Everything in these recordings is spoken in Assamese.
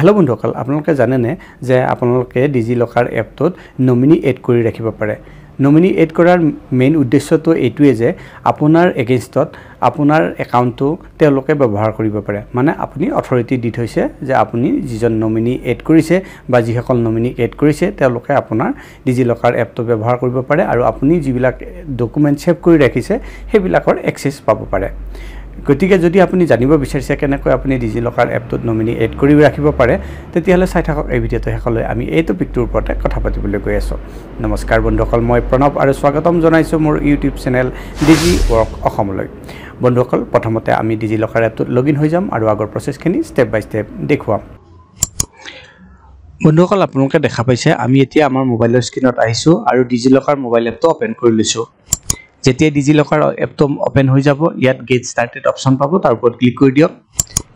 হেল্ল' বন্ধুসকল আপোনালোকে জানেনে যে আপোনালোকে ডিজিলকাৰ এপটোত নমিনি এড কৰি ৰাখিব পাৰে নমিনি এড কৰাৰ মেইন উদ্দেশ্যটো এইটোৱে যে আপোনাৰ এগেইনষ্টত আপোনাৰ একাউণ্টটো তেওঁলোকে ব্যৱহাৰ কৰিব পাৰে মানে আপুনি অথৰিটি দি থৈছে যে আপুনি যিজন নমিনি এড কৰিছে বা যিসকল নমিনি এড কৰিছে তেওঁলোকে আপোনাৰ ডিজিলকাৰ এপটো ব্যৱহাৰ কৰিব পাৰে আৰু আপুনি যিবিলাক ডকুমেণ্ট সেভ কৰি ৰাখিছে সেইবিলাকৰ এক্সেছ পাব পাৰে গতিকে যদি আপুনি জানিব বিচাৰিছে কেনেকৈ আপুনি ডিজিলকাৰ এপটোত নমিনি এড কৰি ৰাখিব পাৰে তেতিয়াহলে চাই থাকক এই ভিডিঅটো শেষলৈ আমি এই টপিকটোৰ ওপৰতে কথা পাতিবলৈ গৈ আছো নমস্কাৰ বন্ধুসকল মই প্ৰণৱ আৰু স্বাগতম জনাইছো মোৰ ইউটিউব চেনেল ডিজি ৱৰ্ক অসমলৈ বন্ধুসকল প্ৰথমতে আমি ডিজিলকাৰ এপটোত লগইন হৈ যাম আৰু আগৰ প্ৰচেছখিনি ষ্টেপ বাই ষ্টেপ দেখুৱাম বন্ধুসকল আপোনালোকে দেখা পাইছে আমি এতিয়া আমাৰ মোবাইলৰ স্ক্ৰিনত আহিছো আৰু ডিজিলকাৰ মোবাইল এপটো ওপেন কৰি লৈছো যেতিয়া ডিজিলকাৰ এপটো ওপেন হৈ যাব ইয়াত গেট ষ্টাৰ্টেড অপচন পাব তাৰ ওপৰত ক্লিক কৰি দিয়ক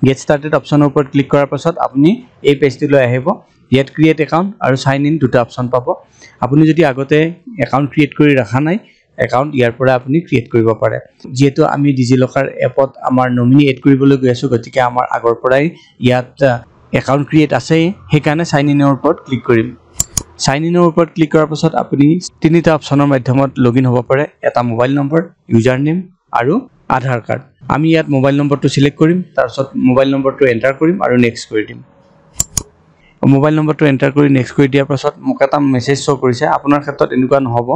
গেট ষ্টাৰ্টেড অপচনৰ ওপৰত ক্লিক কৰাৰ পাছত আপুনি এই পেজটোলৈ আহিব ইয়াত ক্ৰিয়েট একাউণ্ট আৰু সাইন ইন দুটা অপচন পাব আপুনি যদি আগতে একাউণ্ট ক্ৰিয়েট কৰি ৰাখা নাই একাউণ্ট ইয়াৰ পৰা আপুনি ক্ৰিয়েট কৰিব পাৰে যেহেতু আমি ডিজিলকাৰ এপত আমাৰ নমিনি এড কৰিবলৈ গৈ আছো গতিকে আমাৰ আগৰ পৰাই ইয়াত একাউণ্ট ক্ৰিয়েট আছে সেইকাৰণে সাইন ইনৰ ওপৰত ক্লিক কৰিম সাইন ইনৰ ওপৰত ক্লিক কৰাৰ পাছত আপুনি তিনিটা অপচনৰ মাধ্যমত লগইন হ'ব পাৰে এটা মোবাইল নম্বৰ ইউজাৰ নেম আৰু আধাৰ কাৰ্ড আমি ইয়াত মোবাইল নম্বৰটো সিলেক্ট কৰিম তাৰ পাছত মোবাইল নম্বৰটো এন্টাৰ কৰিম আৰু নেক্সট কৰি দিম মোবাইল নম্বৰটো এন্টাৰ কৰি নেক্সট কৰি দিয়াৰ পাছত মোক এটা মেছেজ শো কৰিছে আপোনাৰ ক্ষেত্ৰত এনেকুৱা নহব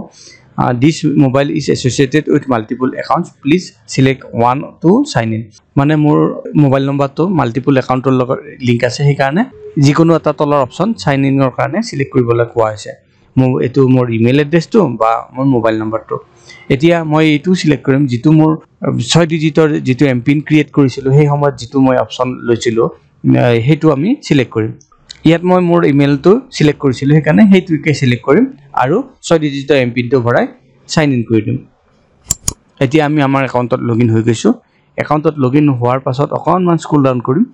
this mobile is associated with multiple accounts please select one to sign in মানে মোৰ মোবাইল নম্বৰটো মাল্টিপল একাউণ্টৰ লগত লিংক আছে সেই কাৰণে যিকোনো এটা তলৰ অপচন সাইন ইনৰ কাৰণে সিলেক্ট কৰিবলৈ কোৱা হৈছে এটো মোৰ ইমেইল এড্ৰেছটো বা মোৰ মোবাইল নম্বৰটো এতিয়া মই এইটো সিলেক্ট কৰিম যেটো মোৰ 6 ডিজিটৰ যেটো এমপিন ক্ৰিয়েট কৰিছিলো সেই সময়ত যেটো মই অপচন লৈছিলো হেতু আমি সিলেক্ট কৰিম ইয়াত মই মোৰ ইমেইলটো সিলেক্ট কৰিছিলো সেই কাৰণে হেতুকে সিলেক্ট কৰিম আৰু 6 ডিজিটৰ এমপিনটো ভৰাই সাইন ইন কৰি দিম এতিয়া আমি আমাৰ একাউণ্টত লগইন হৈ গৈছো একাউণ্টত লগইন হোৱাৰ পাছত অকনমান স্ক্ৰল ডাউন কৰিম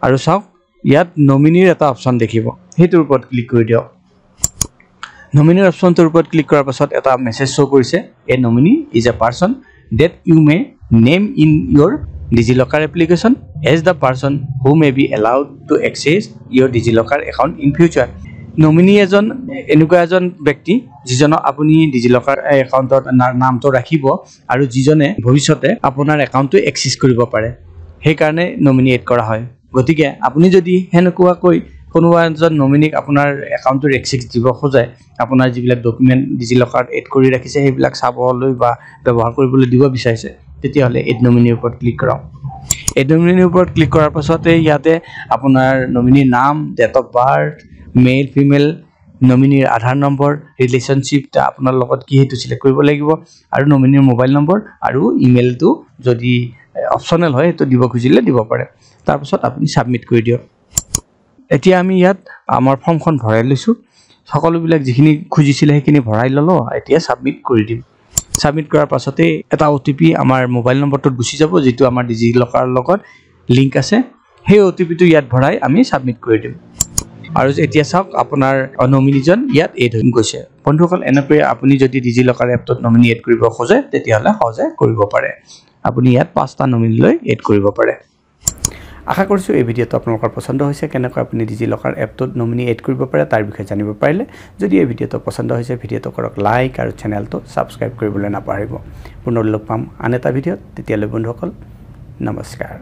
আৰু চাওক ইয়াত নমিনিৰ এটা অপচন দেখিব হেতুৰ ওপৰত ক্লিক কৰি দিয়ক নমিনিৰ অপচনটোৰ ওপৰত ক্লিক কৰাৰ পাছত এটা মেছেজ শো কৰিছে a nominee is a person that you may name in your DigiLocker application as the person who may be allowed to access your DigiLocker account in future nominee এজন এনেকুৱা এজন ব্যক্তি যিজন আপুনি ডিজিলকাৰ একাউণ্টৰ নামটো ৰাখিব আৰু যিজনে ভৱিষ্যতে আপোনাৰ একাউণ্টটো এক্সেছ কৰিব পাৰে সেই কাৰণে নমিনি এড কৰা হয় গতিকে আপুনি যদি হেনকুৱাকৈ কোনোবা এজন নমিনিক আপোনাৰ একাউণ্টৰ এক্সেছ দিব খোজে আপোনাৰ যিবিলাক ডকুমেণ্ট ডিজিলকাৰ এড কৰি ৰাখিছে সেইবিলাক চাবলৈ বা ব্যৱহাৰ কৰিবলৈ দিব বিচাৰিছে তেতিয়াহলে এড নমিনিৰ ওপৰত ক্লিক কৰক এড নমিনিৰ ওপৰত ক্লিক কৰাৰ পাছতে ইয়াতে আপোনাৰ নমিনিৰ নাম date of birth male female নমিনিৰ আধাৰ নম্বৰ ৰিলেশনশিপটা আপোনাৰ লগত কি হেতু সিলেক্ট কৰিব লাগিব আৰু নমিনিৰ মোবাইল নম্বৰ আৰু ইমেইলটো যদি অপচনেল হয় তো দিব খুজিলে দিব পাৰে তাৰ পাছত আপুনি সাবমিট কৰি দিয়ক এতিয়া আমি ইয়াত আমাৰ ফৰ্মখন ভৰাই লৈছো সকলোবিলাক যিখিনি খুজিছিলে সেইখিনি ভৰাই ললো এতিয়া সাবমিট কৰি দিম সাবমিট কৰাৰ পাছতে এটা ওটিপি আমাৰ মোবাইল নম্বৰটোত গুছি যাব যেটো আমাৰ ডিজিলকাৰ লগত লিংক আছে সেই ওটিপিটো ইয়াত ভৰাই আমি সাবমিট কৰি দিম আৰু এতিয়া চাওক আপোনাৰ নমিনিজন ইয়াত এড হৈ গৈছে বন্ধুসকল এনেকৈ আপুনি যদি ডিজিলকাৰ এপটোত নমিনি এড কৰিব খোজে তেতিয়াহলে সহজে কৰিব পাৰে আপুনি ইয়াত 5টা নমিনিলৈ এড কৰিব পাৰে আশা কৰিছো এই ভিডিঅটো আপোনালোকৰ পছন্দ হৈছে কেনেকৈ আপুনি ডিজিলকাৰ এপটোত নমিনি এড কৰিব পাৰে তাৰ বিষয়ে জানিব পাৰিলে যদি এই ভিডিঅটো পছন্দ হৈছে ভিডিঅটো কৰক লাইক আৰু চেনেলটো সাবস্ক্ৰাইব কৰিবলৈ নাপাহৰিব পুনৰ লগ পাম আন এটা ভিডিঅত তেতিয়ালৈ বন্ধুসকল নমস্কাৰ